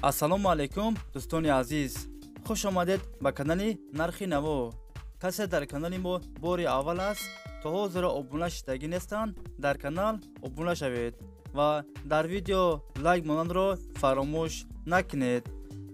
ассалому алайкум дӯстони азиз, хуш омадед ба канали Нархи Наво. касе дар канали мо бори аввал аст, то ҳозира обуна шидагӣ нестанд, дар канал обуна шавед ва дар видео лайк монанро фаромӯш накунед.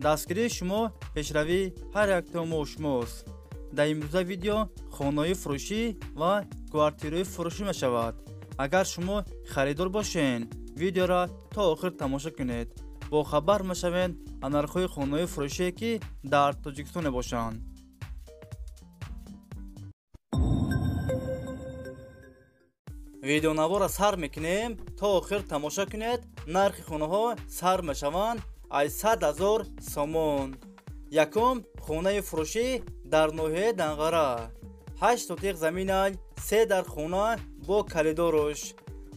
дастгирии шумо пешравии ҳар яктомо шумост. дар имрӯза видео хонаи фурӯшӣ ва квартираи фурӯшӣ мешавад. агар шумо харидор бошед, видеоро то охир тамошо кунед. бо хабар мешавед аз нархҳои хонаи фурӯшие ки дар Тоҷикистон мебошанд. видеонавора сар мекунем, то охир тамошо кунед. нархи хонаҳо сар мешаванд аз 100,000 сомон. якум хонаи фурӯшӣ дар ноҳияи Данғара. 8 сотиқ заминай, 3 дар хона бо калидоруш.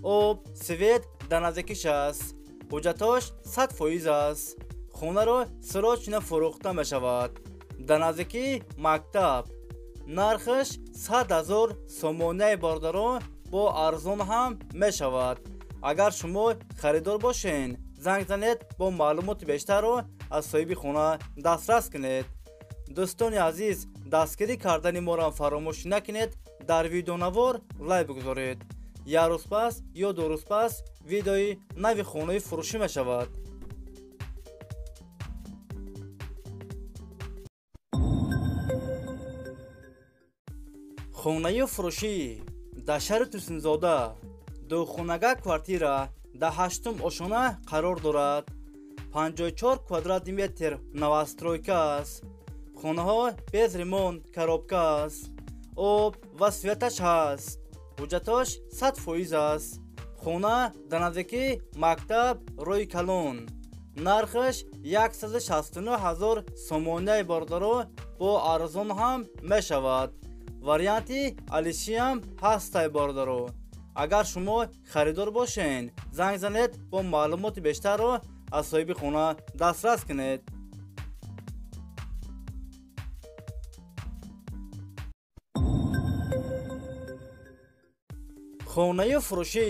об, свет дар наздикиш аст. ҳуҷҷатош 100% аст. хонаро сирочина фурӯхта мешавад. дар наздикии мактаб. нархаш 100,000 сомонаи бордаро бо арзон ҳам мешавад. агар шумо харидор бошед, занг занед бо маълумоти бештарро аз соҳиби хона дастрас кунед. дӯстони азиз, дастгирӣ кардани моро фаромӯш накунед. дар видеонавор лайк бигузоред. як рӯз пас ё ду рӯз пас видеои нави хонаи фурӯшӣ мешавад. хонаи фурӯшӣ дар шаҳри Тусинзода. духонага квартира дар 8-ум ошона қарор дорад. 54 квадрат метр новостройка аст. хонаҳо без ремонт, коробка аст. об ва светаш ҳаст. ҳуҷҷатош 100% аст. хона дар наздикии мактаб рӯи калон. нархаш 169,000 сомонаи бордаро бо арзон ҳам мешавад. варианти алишиам ҳастай бордаро. агар шумо харидор бошед, занг занед бо маълумоти бештарро аз соҳиби хона дастрас кунед. хонаи фурӯшӣ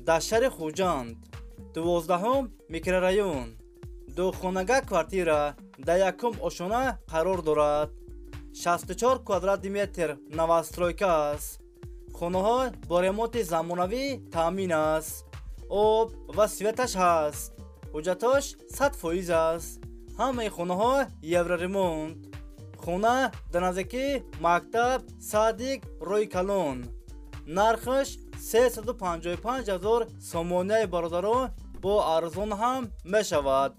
дар шаҳри Хуҷанд. 12-ум микрорайон. духонага квартира дар 1-ум ошона қарор дорад. 64 квадрат метр новостройка аст. хонаҳо бо ремонти замонавӣ таъмин аст. об ва светаш ҳаст. ҳуҷҷатош 100% аст. ҳамаи хонаҳо евроремонт. хона дар наздикии мактаб Садиқ рӯи калон. нархаш 355,000 сомонаи бордаро бо арзон ҳам мешавад.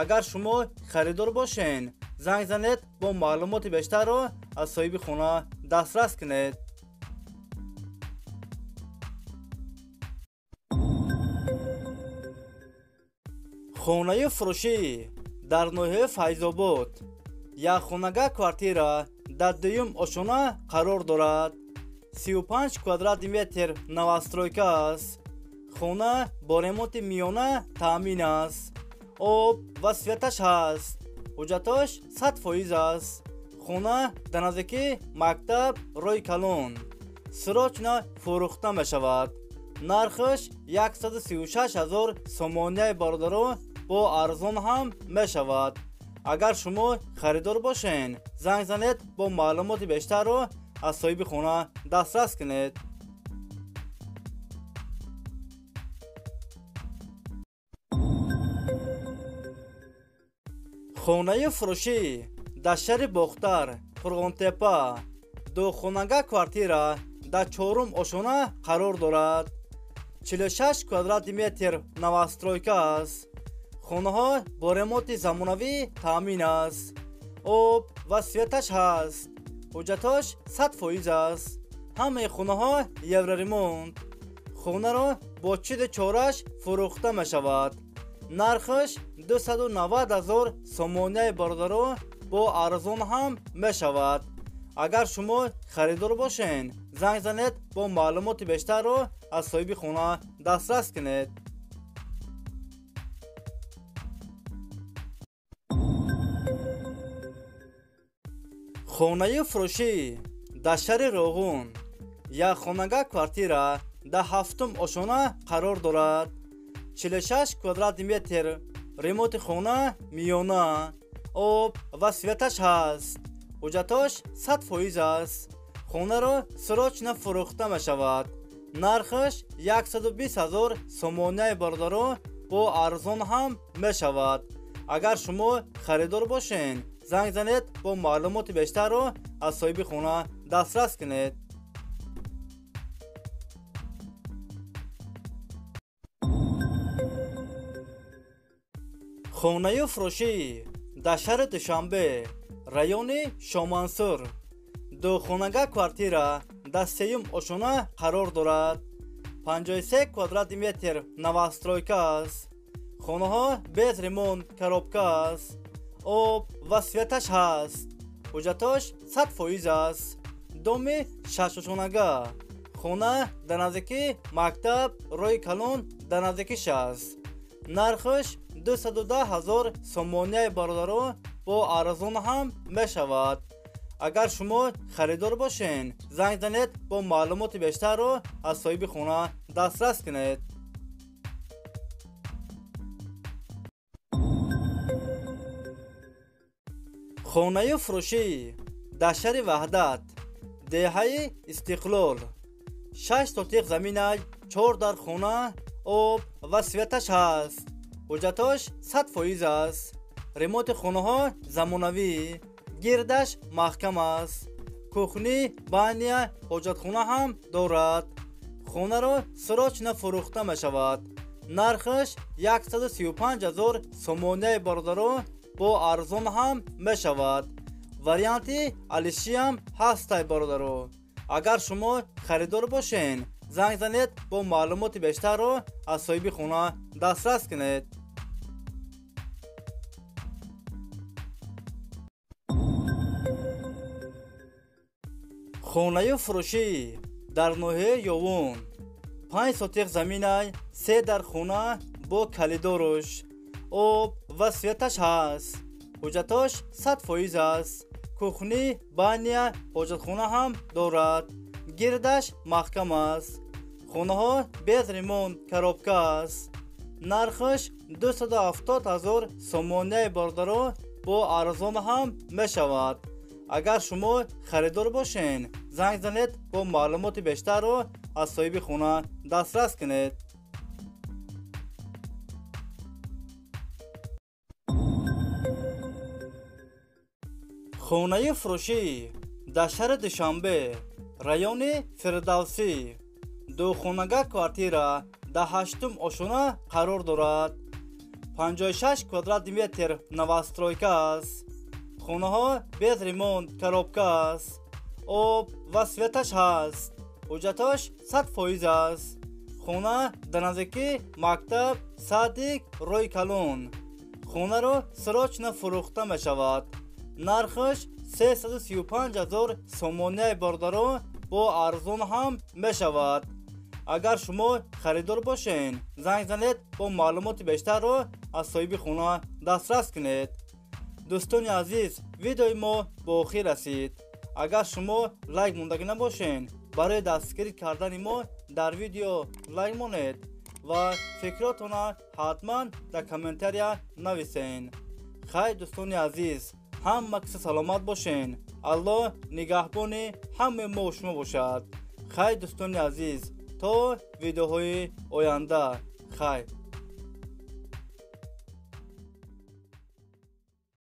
агар шумо харидор бошед, занг занед бо маълумоти бештарро аз соҳиби хона дастрас кунед. хонаи фурӯшӣ дар ноҳияи Файзобод. якхонага квартира дар 2-ум ошона қарор дорад. 35 квадрат метр новостройка аст. хона бо ремонти миёна таъмин аст. об ва светаш ҳаст. ҳуҷҷатош 100% аст. хона дар наздикии мактаб рӯи калон. сирочна фурӯхта мешавад. нархаш 136,000 сомонаи бордаро бо арзон ҳам мешавад. агар шумо харидор бошед, занг занед бо маълумоти бештарро аз соҳиби хона дастрас кунед. хонаи фурӯшӣ дар шаҳри Бохтар, Фурғонтепа. духонага квартира дар 4-ум ошона қарор дорад. 46 квадрат метр новостройка аст. хонаҳо бо ремонти замонавӣ таъмин аст. об ва светаш ҳаст. ҳуҷҷатош 100% аст. ҳамаи хонаҳо евроремонт. хонаро бо чиди чораш фурӯхта мешавад. нархаш 290,000 сомонаи бордаро бо арзон ҳам мешавад. агар шумо харидор бошед, занг занед бо маълумоти бештарро аз соҳиби хона дастрас кунед. хонаи фурӯшӣ дар шаҳри Роғун. якхонага квартира дар 7-ум ошона қарор дорад. 46 квадрат метр ремонти хона миёна об ва светаш ҳаст. ҳуҷҷатош 100% аст. хонаро сироч нафурӯхта мешавад. нархаш 120,000 сомоняи бородаро бо арзон ҳам мешавад. агар шумо харидор бошед, занг занед бо маълумоти бештарро аз соҳиби хона дастрас кунед. хонаи фурӯшӣ дар шаҳри Душанбе, райони Шомансур. духонага квартира дар сеюм ошона қарор дорад. 53 квадратный метр новостройка аст. хонаҳо без ремонт коробка аст. об ва светаш ҳаст. ҳуҷҷатош 100% аст. доми шашошонага. хона дар наздики мактаб роҳи калон дар наздикиш аст. нархаш 210,000 сомоняи бародаро бо арзон ҳам мешавад. агар шумо харидор бошед, занг занед бо маълумоти бештарро аз соҳиби хона дастрас кунед. хонаи фурӯшӣ дар шаҳри Ваҳдат, деҳаи Истиқлол. 6 сотиқ заминаш, 4 дар хона, об ва светаш ҳаст. ҳуҷҷатош 100% аст. ремонти хонаҳо замонавӣ, гирдаш маҳкам аст. кухни, баня, ҳоҷатхона ҳам дорад. хонаро сироч нафурӯхта мешавад. нархаш 135,000 сомоняи бородаро бо арзон ҳам мешавад. варианти алишиам ҳастай бородаро. агар шумо харидор бошед, занг занед бо маълумоти бештарро аз соҳиби хона дастрас кунед. хонаи фурӯшӣ дар ноҳияи Ёвун. 5 сотиқ заминай, 3 дар хона бо калидоруш. об ва светаш ҳаст. ҳуҷҷатош 100% аст. кухни, баня, ҳоҷатхона ҳам дорад. гирдаш маҳкам аст. хонаҳо без ремонт коробка аст. нархаш 270,000 сомоняи бородаро бо арзон ҳам мешавад. агар шумо харидор бошед, занг занед бо маълумоти бештарро аз соҳиби хона дастрас кунед. хонаи фурӯшӣ дар шаҳри Душанбе, райони Фирдавсӣ. духонага квартира дар 8 ошона қарор дорад. 56 квадратный метр новостройка аст. хонаҳо без ремонт коробка аст. об ва светаш ҳаст. ҳуҷҷатош 100% аст. хона дар наздики мактаб садик роҳи калон. хонаро сироч нафурӯхта мешавад. нархаш 335,000 сомоняи бородаро бо арзон ҳам мешавад. агар шумо харидор бошед, занг занед бо маълумоти бештарро аз соҳиби хона дастрас кунед. дӯстони азиз, видеои мо ба охир расид. агар шумо лайк мондагӣ набошед, барои дастгирӣ кардани мо дар видео лайк монед ва фикротона ҳатман дар комментария нависед. хай дӯстони азиз, ҳама киса саломат бошед. аллоҳ нигаҳбони ҳамаи мо шумо бошад. хай дӯстони азиз, то видеоҳои оянда. хай.